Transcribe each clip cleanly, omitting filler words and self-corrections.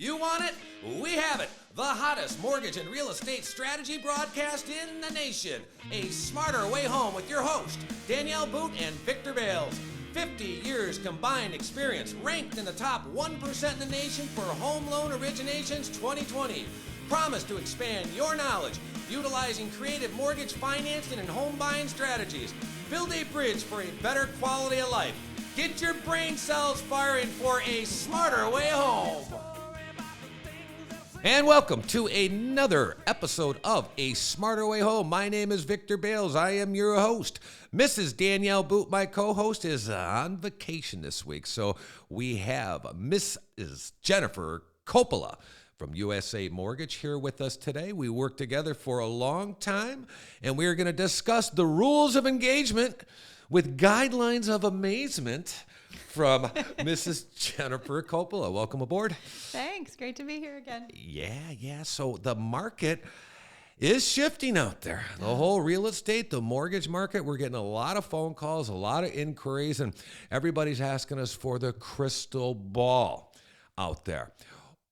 You want it? We have it. The hottest mortgage and real estate strategy broadcast in the nation. A Smarter Way Home with your host, Danielle Boote and Victor Bals. 50 years combined experience, ranked in the top 1% in the nation for home loan originations 2020. Promise to expand your knowledge, utilizing creative mortgage financing and home buying strategies. Build a bridge for a better quality of life. Get your brain cells firing for a smarter way home. And welcome to another episode of A Smarter Way Home. My name is Victor Bals. I am your host. Mrs. Danielle Boote, my co-host, is on vacation this week. So we have Mrs. Jennifer Coppola from USA Mortgage here with us today. We worked together for a long time, and we are going to discuss the rules of engagement with guidelines of amazement from Mrs. Jennifer Coppola. Welcome aboard. Thanks. Great to be here again. Yeah. So the market is shifting out there. The whole real estate, the mortgage market, we're getting a lot of phone calls, a lot of inquiries, and everybody's asking us for the crystal ball out there.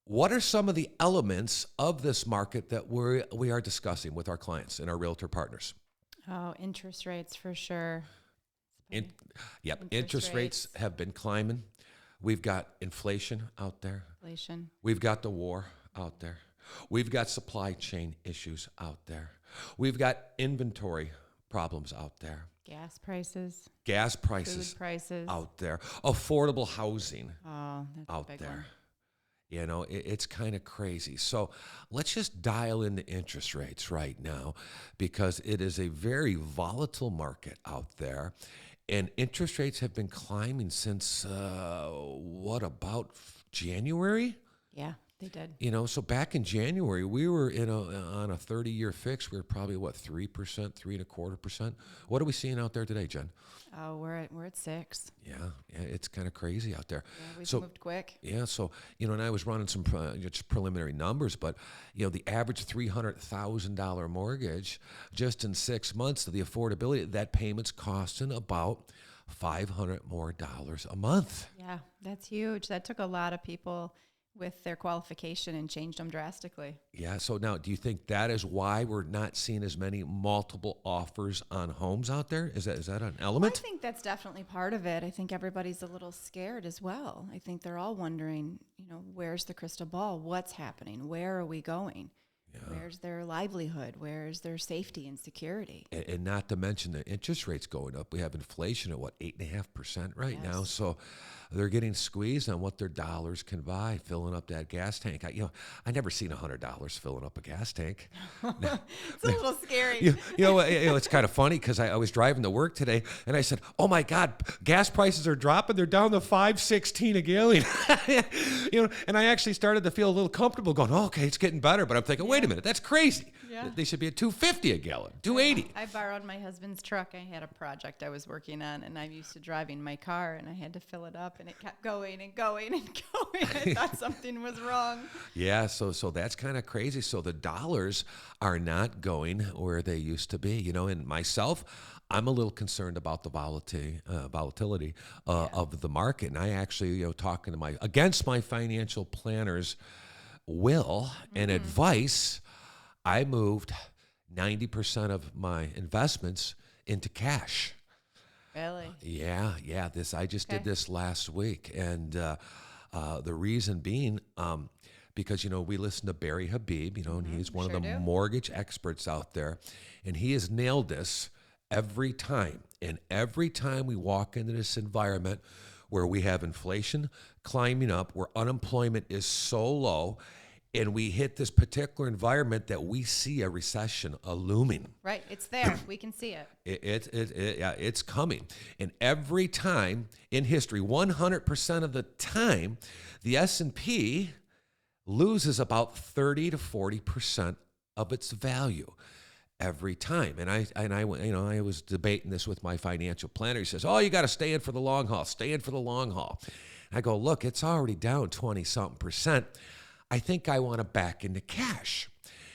What are some of the elements of this market that we are discussing with our clients and our realtor partners? Oh, interest rates for sure. Interest rates have been climbing. We've got inflation out there. We've got the war out there. We've got supply chain issues out there. We've got inventory problems out there. Gas prices. Food prices. Out there. Affordable housing that's out a big there. one. You know, it's kind of crazy. So let's just dial into interest rates right now, because it is a very volatile market out there. And interest rates have been climbing since, about January? Yeah, they did. You know, so back in January, we were on a 30-year fix. We were probably, 3%, 3.25%? What are we seeing out there today, Jen? Oh, we're at 6. Yeah, it's kind of crazy out there. Yeah, we've moved quick. Yeah, so, and I was running some just preliminary numbers, but, the average $300,000 mortgage, just in 6 months, the affordability, that payment's costing about $500 more a month. Yeah, that's huge. That took a lot of people with their qualification and changed them drastically. Yeah, so now do you think that is why we're not seeing as many multiple offers on homes out there? Is that an element? Well, I think that's definitely part of it. I think everybody's a little scared as well. I think they're all wondering, where's the crystal ball? What's happening? Where are we going? Yeah. Where's their livelihood? Where's their safety and security? And not to mention the interest rates going up. We have inflation at 8.5% right now. So they're getting squeezed on what their dollars can buy, filling up that gas tank. I never seen $100 filling up a gas tank. It's a little scary. It's kind of funny because I was driving to work today and I said, "Oh my God, gas prices are dropping. They're down to $5.16 a gallon." And I actually started to feel a little comfortable, going, "Oh, okay, it's getting better." But I'm thinking, wait a minute, that's crazy. Yeah. They should be at $2.50 a gallon, $2.80. I borrowed my husband's truck. I had a project I was working on, and I'm used to driving my car, and I had to fill it up, and it kept going and going and going. I thought something was wrong. Yeah, so that's kind of crazy. So the dollars are not going where they used to be. And myself, I'm a little concerned about the volatility of the market. And I actually, talking to against my financial planner's will and advice, I moved 90% of my investments into cash. Really? Yeah. I just did this last week, and the reason being, because we listen to Barry Habib, and he's one of the mortgage experts out there, and he has nailed this every time. And every time we walk into this environment where we have inflation climbing up, where unemployment is so low, and we hit this particular environment that we see a recession looming. Right, it's there. We can see it. It's coming. And every time in history, 100% of the time, the S&P loses about 30 to 40% of its value every time. And I was debating this with my financial planner. He says, "Oh, you got to stay in for the long haul. Stay in for the long haul." I go, "Look, it's already down 20-something%. I think I want to back into cash."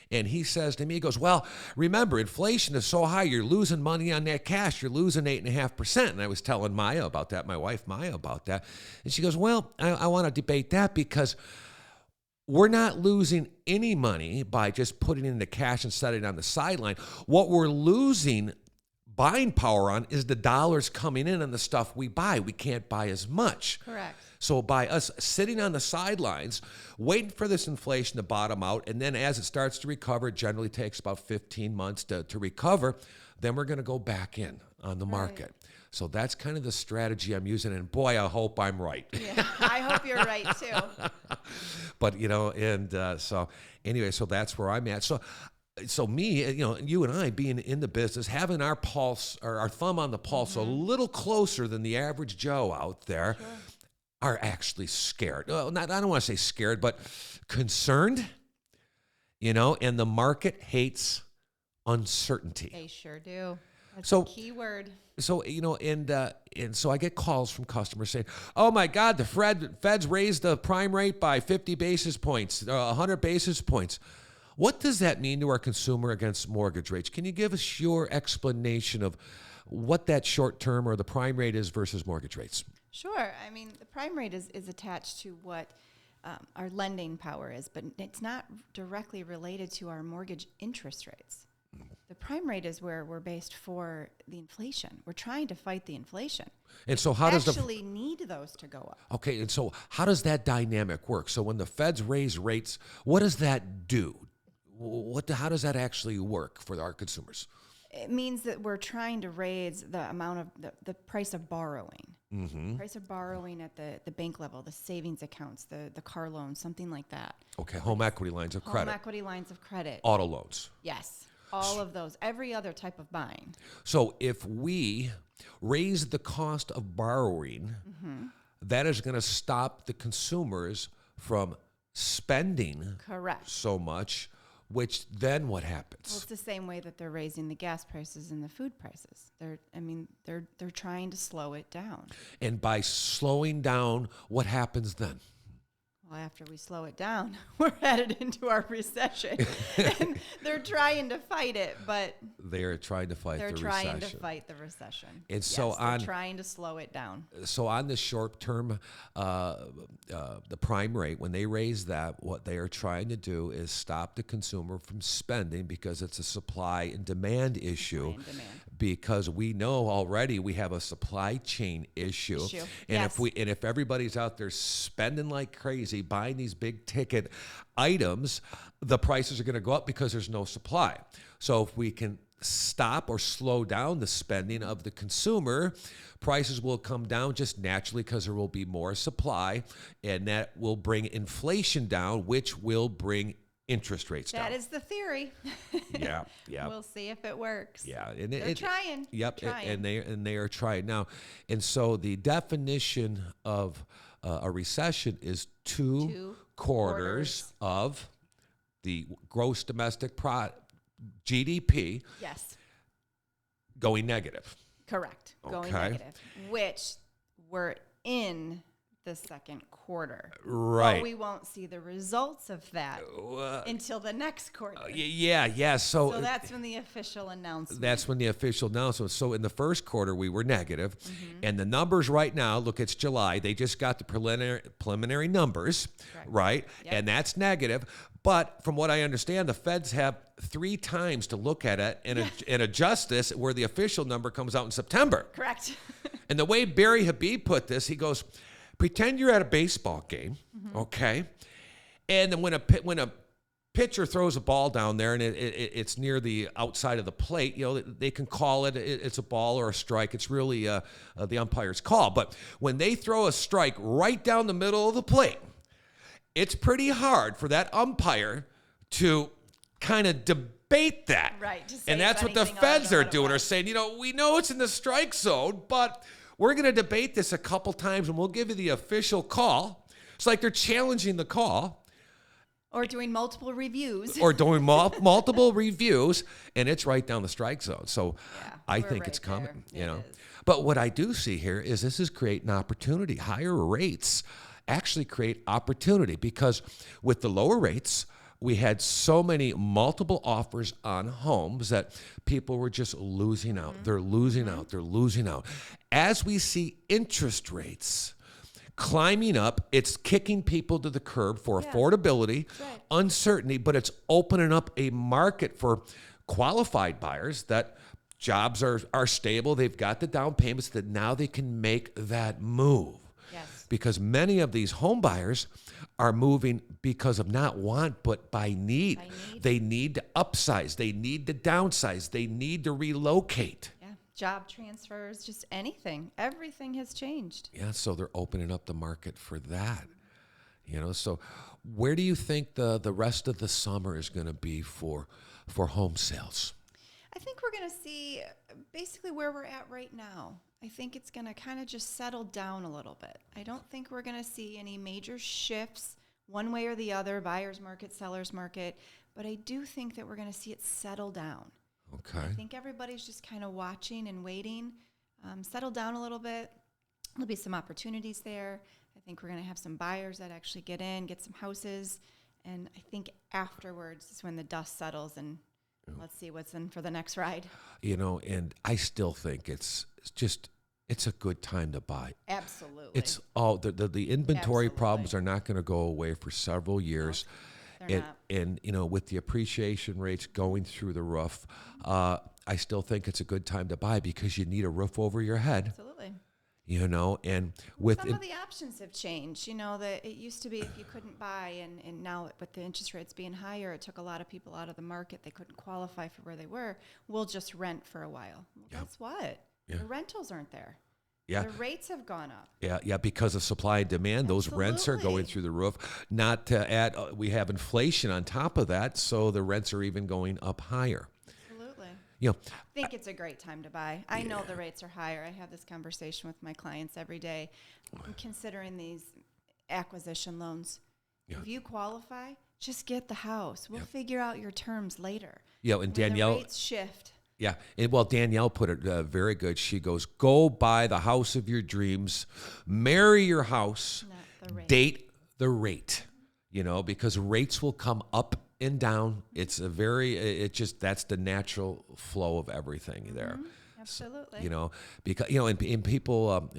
And he says to me, he goes, "Well, remember, inflation is so high, you're losing money on that cash. You're losing 8.5%. And I was telling Maya about that, my wife Maya about that. And she goes, "Well, I want to debate that because we're not losing any money by just putting it into cash and setting it on the sideline. What we're losing buying power on is the dollars coming in on the stuff we buy. We can't buy as much. Correct. So by us sitting on the sidelines, waiting for this inflation to bottom out, and then as it starts to recover, it generally takes about 15 months to recover, then we're going to go back in on the market. So that's kind of the strategy I'm using, and boy, I hope I'm right. Yeah, I hope you're right too. But, so anyway, so that's where I'm at. So me, you and I being in the business, having our pulse or our thumb on the pulse a little closer than the average Joe out there, are actually scared. Well, I don't want to say scared, but concerned, and the market hates uncertainty. They sure do. That's So- the key word. So, and so I get calls from customers saying, oh my God, the Fed's raised the prime rate by 50 basis points, 100 basis points. What does that mean to our consumer against mortgage rates? Can you give us your explanation of what that short term or the prime rate is versus mortgage rates? Sure. I mean, the prime rate is attached to what our lending power is, but it's not directly related to our mortgage interest rates. The prime rate is where we're based for the inflation. We're trying to fight the inflation. And so how does actually need those to go up? Okay, and so how does that dynamic work? So when the Feds raise rates, what does that do? How does that actually work for our consumers? It means that we're trying to raise the amount of the price of borrowing. Mm-hmm. Price of borrowing at the bank level, the savings accounts, the car loans, something like that. Okay, home equity lines of credit, Home equity lines of credit. auto loans. Yes, all of those. Every other type of buying. So if we raise the cost of borrowing, that is going to stop the consumers from spending Correct. so much, which then what Well, happens? it's the same way that they're raising the gas prices and the food prices. They're trying to slow it down. And by slowing down, what happens then? Well, after we slow it down, we're headed into our recession. And they're trying to fight it, but They're trying to fight they're the trying recession. to fight the recession. And Yes, so they're on- trying to slow it down. So on the short term, the prime rate, when they raise that, what they are trying to do is stop the consumer from spending because it's a supply and demand issue. Supply and demand. Because we know already we have a supply chain issue. And Yes. if everybody's out there spending like crazy, buying these big ticket items, the prices are going to go up because there's no supply. So if we can stop or slow down the spending of the consumer, prices will come down just naturally because there will be more supply, and that will bring inflation down, which will bring interest rates down. That is the theory. Yeah. We'll see if it works. Yeah, and They're trying. Yep, Trying. and they are trying now, and so the definition of a recession is two quarters of the gross domestic product, GDP, Yes, going negative. correct. Going Okay. negative, which we're in the second quarter. Right. But we won't see the results of that until the next quarter. Yeah. So that's when the official announcement. That's when the official announcement. So in the first quarter, we were negative. And the numbers right now, look, it's July. They just got the preliminary numbers, Correct. right? Yep. And that's negative. But from what I understand, the feds have 3 times to look at it and adjust this, where the official number comes out in September. Correct. And the way Barry Habib put this, he goes, pretend you're at a baseball game, okay? And then when a pitcher throws a ball down there and it's near the outside of the plate, they can call it's a ball or a strike. It's really the umpire's call. But when they throw a strike right down the middle of the plate, it's pretty hard for that umpire to kind of debate that. Right, to say And that's what the anything other feds than are what it doing, are was. saying, we know it's in the strike zone, but we're going to debate this a couple times and we'll give you the official call. It's like they're challenging the call. Or doing multiple reviews. Or doing multiple reviews, and it's right down the strike zone. So Yeah, I we're think right it's coming, there. It is. But what I do see here is this is creating opportunity. Higher rates actually create opportunity because with the lower rates, we had so many multiple offers on homes that people were just losing out. They're losing out. They're losing out. As we see interest rates climbing up. It's kicking people to the curb for affordability, uncertainty, but it's opening up a market for qualified buyers that jobs are stable. They've got the down payments that now they can make that move. Yes. Because many of these home buyers are moving because of not want, but by need. They need to upsize. They need to downsize. They need to relocate. Yeah. Job transfers, just anything. Everything has changed. Yeah, so they're opening up the market for that. So where do you think the rest of the summer is going to be for home sales? I think we're going to see basically where we're at right now. I think it's going to kind of just settle down a little bit. I don't think we're going to see any major shifts one way or the other, buyer's market, seller's market, but I do think that we're going to see it settle down. Okay. I think everybody's just kind of watching and waiting, settle down a little bit. There'll be some opportunities there. I think we're going to have some buyers that actually get some houses, and I think afterwards is when the dust settles and let's see what's in for the next ride. And I still think it's a good time to buy. Absolutely. It's all the inventory problems are not going to go away for several years. No, they're not. And with the appreciation rates going through the roof, I still think it's a good time to buy because you need a roof over your head. Absolutely. And with some of the options have changed. That it used to be if you couldn't buy, and now with the interest rates being higher, it took a lot of people out of the market. They couldn't qualify for where they were. We'll just rent for a while. Well, guess what? Yeah. The rentals aren't there. Yeah. The rates have gone up. Yeah, because of supply and demand, those rents are going through the roof. Not to add, we have inflation on top of that, so the rents are even going up higher. Absolutely. I think it's a great time to buy. I know the rates are higher. I have this conversation with my clients every day. I'm considering these acquisition loans. Yeah. If you qualify, just get the house. We'll figure out your terms later. Yeah, and Danielle, the rates shift. Yeah, and Danielle put it very good. She goes, go buy the house of your dreams, marry your house, date the rate, because rates will come up and down. That's the natural flow of everything there. Absolutely. So, because, and people,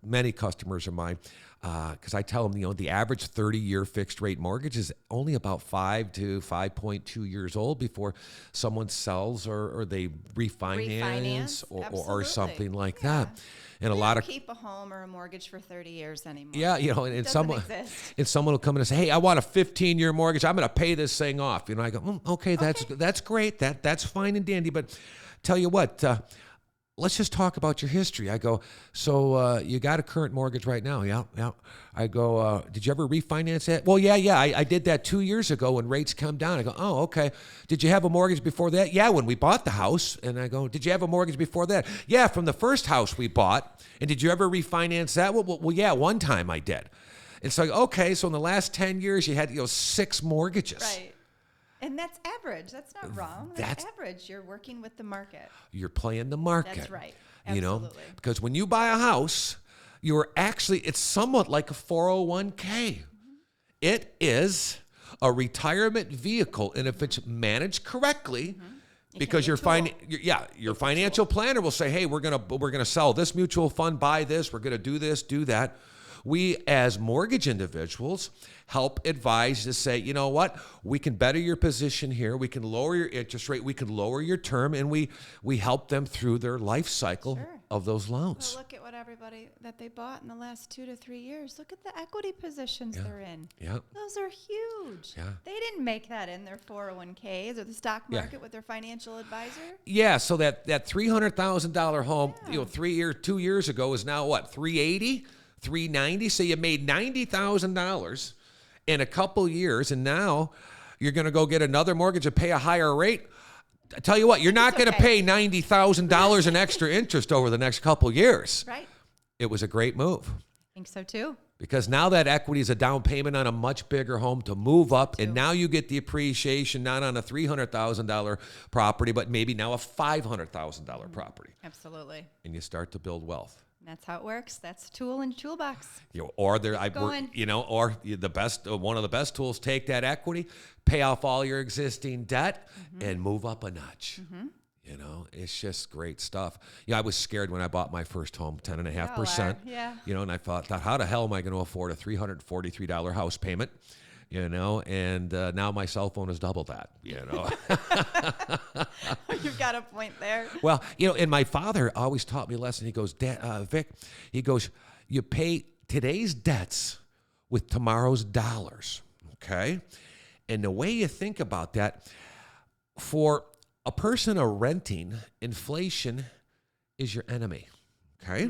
many customers of mine, because I tell them, the average 30-year fixed rate mortgage is only about 5 to 5.2 years old before someone sells or they refinance or something like that. And we a lot don't of keep a home or a mortgage for 30 years anymore. Yeah, and someone will come in and say, "Hey, I want a 15-year mortgage. I'm going to pay this thing off." I go, "Okay, that's great. That's fine and dandy, but tell you what, let's just talk about your history." I go, "So you got a current mortgage right now?" Yeah. I go, "Did you ever refinance it?" "Well, yeah. I did that 2 years ago when rates come down." I go, "Oh, okay. Did you have a mortgage before that?" "Yeah, when we bought the house." And I go, "Did you have a mortgage before that?" "Yeah, from the first house we bought." "And did you ever refinance that?" Well, yeah, one time I did." It's like, okay, so in the last 10 years you had 6 mortgages. Right. And that's average. That's not wrong. That's average. You're working with the market. You're playing the market. That's right. Absolutely. Because when you buy a house, it's somewhat like a 401k. Mm-hmm. It is a retirement vehicle, and if it's managed correctly, because your financial planner will say, "Hey, we're gonna sell this mutual fund, buy this, we're gonna do this, do that." We, as mortgage individuals, help advise to say, you know what, we can better your position here. We can lower your interest rate. We can lower your term, and we help them through their life cycle of those loans. Well, look at what everybody that they bought in the last 2 to 3 years. Look at the equity positions they're in. Yeah. Those are huge. Yeah. They didn't make that in their 401ks or the stock market with their financial advisor. Yeah, so that $300,000 home, 2 years ago is now what, $380,000? $390,000, so you made $90,000 in a couple years, and now you're going to go get another mortgage and pay a higher rate. I tell you what, you're not going to pay $90,000 in extra interest over the next couple years. Right. It was a great move. I think so too. Because now that equity is a down payment on a much bigger home to move up, and now you get the appreciation not on a $300,000 property, but maybe now a $500,000 property. Absolutely. And you start to build wealth. That's how it works. That's a tool in the toolbox. Or the best, one of the best tools. Take that equity, pay off all your existing debt, and move up a notch. You know, it's just great stuff. Yeah, I was scared when I bought my first home, 10.5%. Yeah. You know, and I thought, how the hell am I going to afford a $343 house payment? You know, and now my cell phone has doubled that, you know. You've got a point there. Well, you know, and my father always taught me a lesson. He goes, Vic, he goes, you pay today's debts with tomorrow's dollars, okay? And the way you think about that, for a person renting, inflation is your enemy, okay?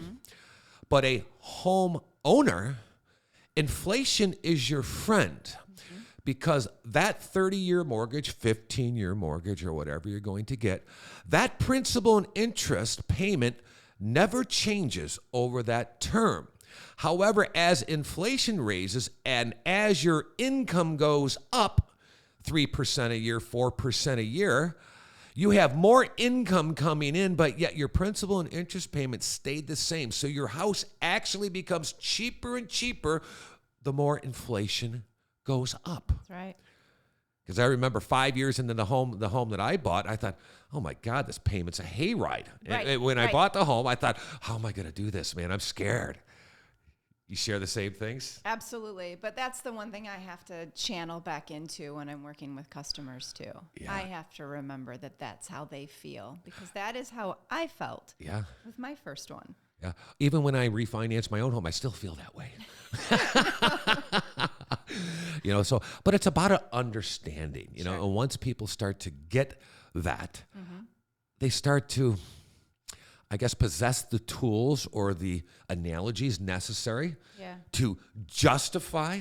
But a home owner, inflation is your friend. Because that 30-year mortgage, 15-year mortgage, or whatever you're going to get, that principal and interest payment never changes over that term. However, as inflation raises and as your income goes up 3% a year, 4% a year, you have more income coming in, but yet your principal and interest payments stayed the same. So your house actually becomes cheaper and cheaper the more inflation goes up. That's right. Because I remember 5 years into the home that I bought, I thought, oh my God, this payment's a hayride. Right, And when I bought the home, I thought, how am I going to do this, man? I'm scared. You share the same things? Absolutely. But that's the one thing I have to channel back into when I'm working with customers too. Yeah. I have to remember that that's how they feel, because that is how I felt with my first one. Yeah. Even when I refinance my own home, I still feel that way. You know, so, but it's about an understanding, you know, and once people start to get that, they start to, I guess, possess the tools or the analogies necessary to justify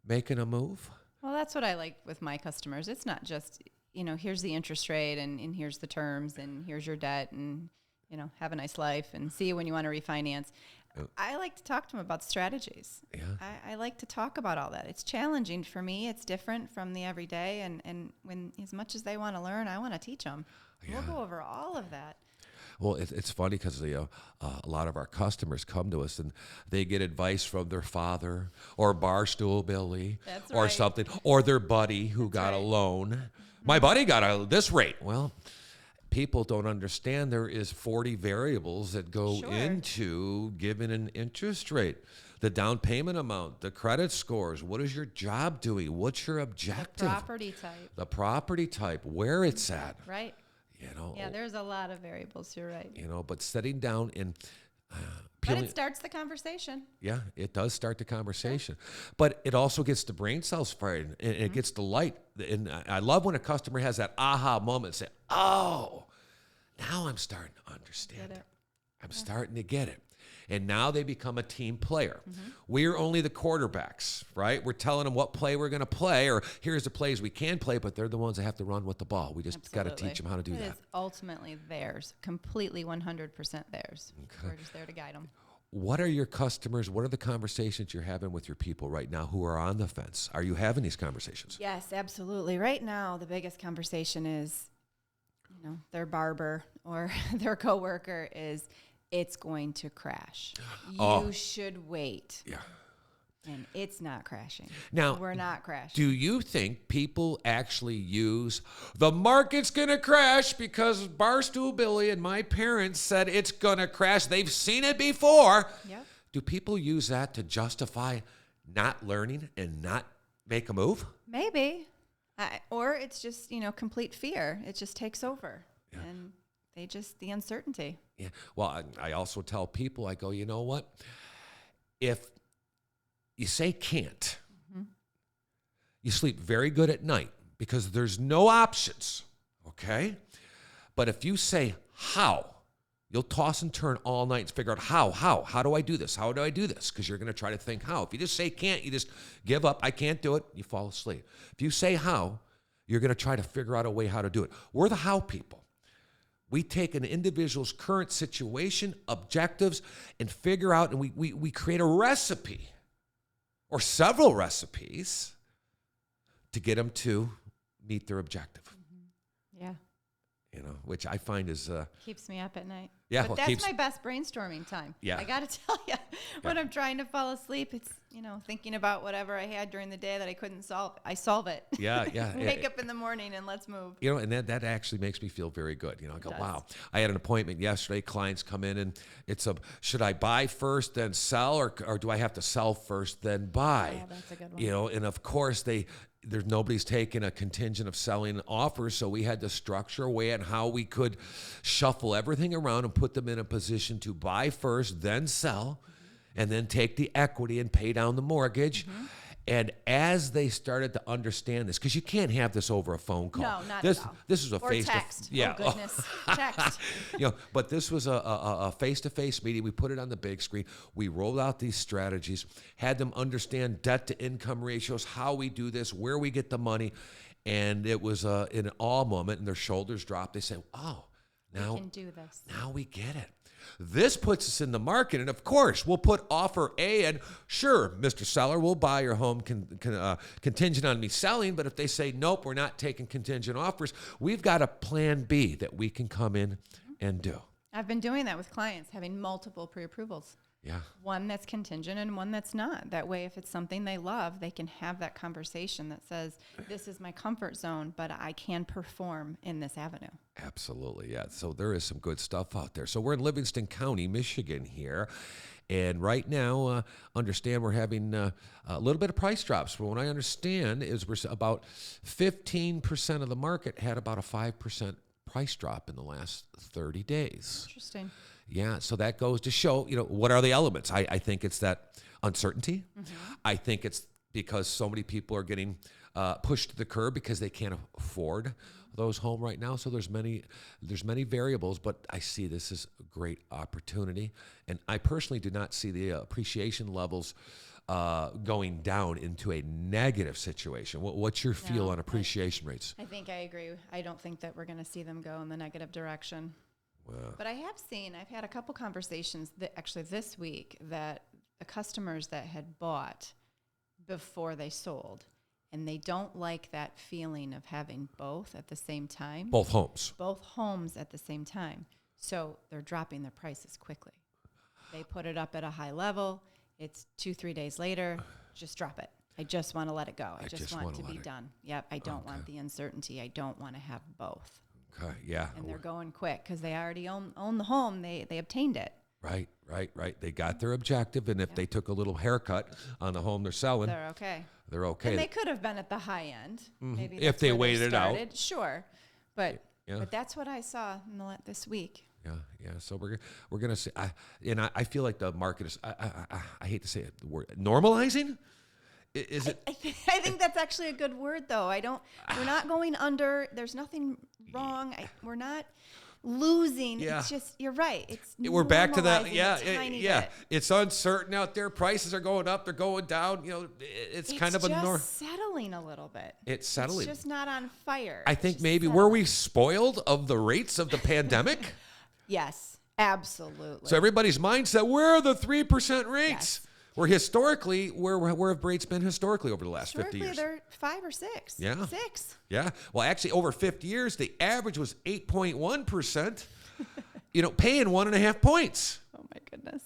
making a move. Well, that's what I like with my customers. It's not just, you know, here's the interest rate and here's the terms and here's your debt and, you know, have a nice life and see you when you want to refinance. I like to talk to them about strategies. Yeah. I like to talk about all that. It's challenging for me. It's different from the everyday. And when, as much as they want to learn, I want to teach them. Yeah. We'll go over all of that. Well, it's funny because a lot of our customers come to us and they get advice from their father or Barstool Billy or something, or their buddy who got a loan. My buddy got this rate. Well, people don't understand there is 40 variables that go into giving an interest rate. The down payment amount, the credit scores, what is your job doing? What's your objective? The property type, where it's at. Right. You know. Yeah, there's a lot of variables. You're right. You know, but sitting down and but it starts the conversation. Yeah, it does start the conversation. But it also gets the brain cells fired, and it gets the light. And I love when a customer has that aha moment, say, oh, now I'm starting to understand it. I'm starting to get it. And now they become a team player. We're only the quarterbacks, right? We're telling them what play we're going to play, or here's the plays we can play, but they're the ones that have to run with the ball. We just got to teach them how to do that. It is ultimately theirs, completely 100% theirs. Okay. We're just there to guide them. What are your customers, what are the conversations you're having with your people right now who are on the fence? Are you having these conversations? Yes, absolutely. Right now, the biggest conversation is, you know, their barber or their coworker is, it's going to crash. You should wait. Yeah. And it's not crashing. Now, we're not crashing. Do you think people actually use the market's going to crash because Barstool Billy and my parents said it's going to crash? They've seen it before. Yep. Do people use that to justify not learning and not make a move? Maybe. Or it's just, you know, complete fear. It just takes over. Yeah. And the uncertainty. Yeah. Well, I also tell people, I go, you know what? If you say can't, you sleep very good at night because there's no options, okay? But if you say how, you'll toss and turn all night and figure out how do I do this? How do I do this? Because you're going to try to think how. If you just say can't, you just give up. I can't do it. You fall asleep. If you say how, you're going to try to figure out a way how to do it. We're the how people. We take an individual's current situation, objectives, and figure out, and we create a recipe or several recipes to get them to meet their objective. Yeah. You know, which I find is... keeps me up at night. Yeah, but that's my best brainstorming time. Yeah. I got to tell you, when I'm trying to fall asleep, thinking about whatever I had during the day that I couldn't solve. I solve it. Yeah, yeah. Wake up in the morning and let's move. And that actually makes me feel very good. I go, does. wow. I had an appointment yesterday. Clients come in and should I buy first then sell, or do I have to sell first then buy? Oh, that's a good one. And of course there's nobody's taking a contingent of selling offers, so we had to structure a way on how we could shuffle everything around and put them in a position to buy first, then sell, and then take the equity and pay down the mortgage. And as they started to understand this, because you can't have this over a phone call. No, not this, at all. This was a Or face text. to yeah. Oh, goodness. Text. But this was a face-to-face meeting. We put it on the big screen. We rolled out these strategies, had them understand debt-to-income ratios, how we do this, where we get the money. And it was an awe moment, and their shoulders dropped. They said, oh, now we can do this. Now we get it. This puts us in the market, and of course, we'll put offer A in. Sure, Mr. Seller, we'll buy your home contingent on me selling, but if they say, nope, we're not taking contingent offers, we've got a plan B that we can come in and do. I've been doing that with clients, having multiple pre-approvals. Yeah. One that's contingent and one that's not. That way, if it's something they love, they can have that conversation that says, this is my comfort zone, but I can perform in this avenue. Absolutely, yeah. So there is some good stuff out there. So we're in Livingston County, Michigan here. And right now, understand we're having a little bit of price drops. But what I understand is we're about 15% of the market had about a 5% price drop in the last 30 days. Interesting. Yeah, so that goes to show, what are the elements? I think it's that uncertainty. I think it's because so many people are getting pushed to the curb because they can't afford those home right now. So there's many variables, but I see this as a great opportunity. And I personally do not see the appreciation levels going down into a negative situation. What's your feel on appreciation rates? I think I agree. I don't think that we're going to see them go in the negative direction. Wow. But I've had a couple conversations actually this week that the customers that had bought before they sold, and they don't like that feeling of having both at the same time. Both homes at the same time. So they're dropping their prices quickly. They put it up at a high level. It's 2-3 days later, just drop it. I just want to let it go. I just want to be done. Yep, I don't want the uncertainty. I don't want to have both. Okay, yeah. And they're going quick because they already own the home. They obtained it. Right. They got their objective, and if they took a little haircut on the home they're selling, they're okay. They're okay. And they could have been at the high end. Maybe if they waited out. Sure. But that's what I saw this week. Yeah. So we're gonna see. I feel like the market is. I hate to say it. The word normalizing. Is it? I think that's actually a good word, though. We're not going under. There's nothing wrong. We're not losing. Yeah. It's just, you're right. We're back to that. Yeah. Yeah. It's uncertain out there. Prices are going up. They're going down. It's kind of settling a little bit. It's settling. It's just not on fire. I think maybe were we spoiled of the rates of the pandemic? Yes, absolutely. So everybody's mindset, where are the 3% rates? Yes. Where historically, where have rates been historically over the last 50 years? They're 5 or 6. Yeah. 6. Yeah. Well, actually, over 50 years, the average was 8.1%, paying 1.5 points. Oh, my goodness.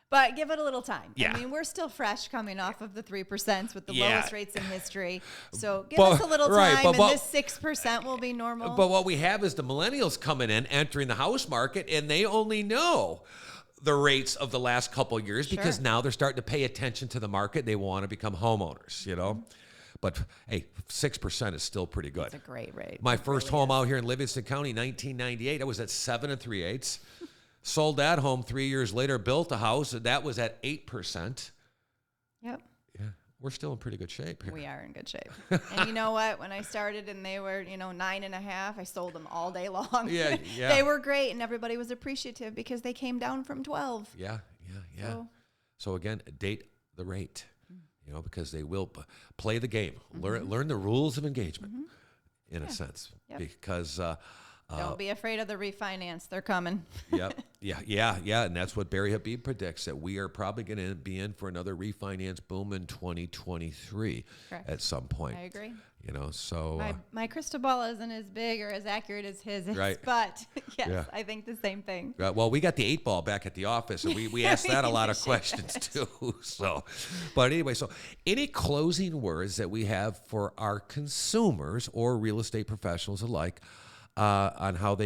But give it a little time. Yeah. I mean, we're still fresh coming off of the 3% with the lowest rates in history. So give But- us a little right, time, but- and this 6% will be normal. But what we have is the millennials coming in, entering the house market, and they only know the rates of the last couple of years because now they're starting to pay attention to the market. They want to become homeowners, But, hey, 6% is still pretty good. It's a great rate. My first home out here in Livingston County, 1998, I was at 7 3/8. Sold that home 3 years later, built a house, and that was at 8%. Yep. Yeah, we're still in pretty good shape here. We are in good shape. And you know what? When I started and they were, 9.5, I sold them all day long. Yeah. They were great, and everybody was appreciative because they came down from 12. Yeah. So again, date the rate, because they will play the game, learn the rules of engagement, in a sense, because Don't be afraid of the refinance. They're coming. Yep. Yeah. And that's what Barry Habib predicts, that we are probably going to be in for another refinance boom in 2023 Correct. at some point. I agree. So my crystal ball isn't as big or as accurate as his is, right. but yes, I think the same thing. Well, we got the 8 ball back at the office, and we asked that a lot of questions too. So, but anyway, so any closing words that we have for our consumers or real estate professionals alike on how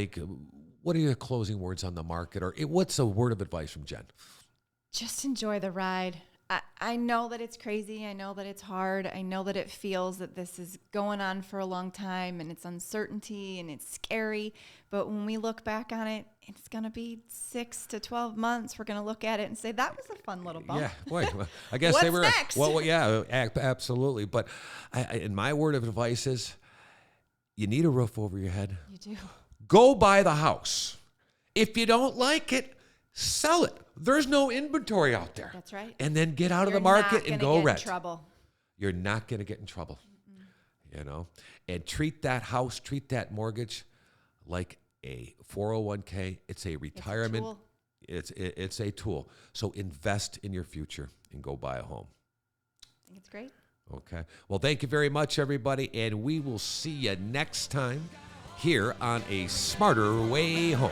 what are your closing words on the market, or what's a word of advice from Jen? Just enjoy the ride. I know that it's crazy. I know that it's hard. I know that it feels that this is going on for a long time and it's uncertainty and it's scary. But when we look back on it, it's going to be 6 to 12 months. We're going to look at it and say, that was a fun little bump. Yeah, boy, I guess What's they were. next? Well, yeah, absolutely. But and my word of advice is, you need a roof over your head. You do. Go buy the house. If you don't like it, sell it. There's no inventory out there. That's right. And then get out of the market and go rent. Trouble. You're not going to get in trouble. And treat that house, treat that mortgage like a 401k. It's a retirement. It's a tool. So invest in your future and go buy a home. I think it's great. Okay. Well, thank you very much, everybody. And we will see you next time here on A Smarter Way Home.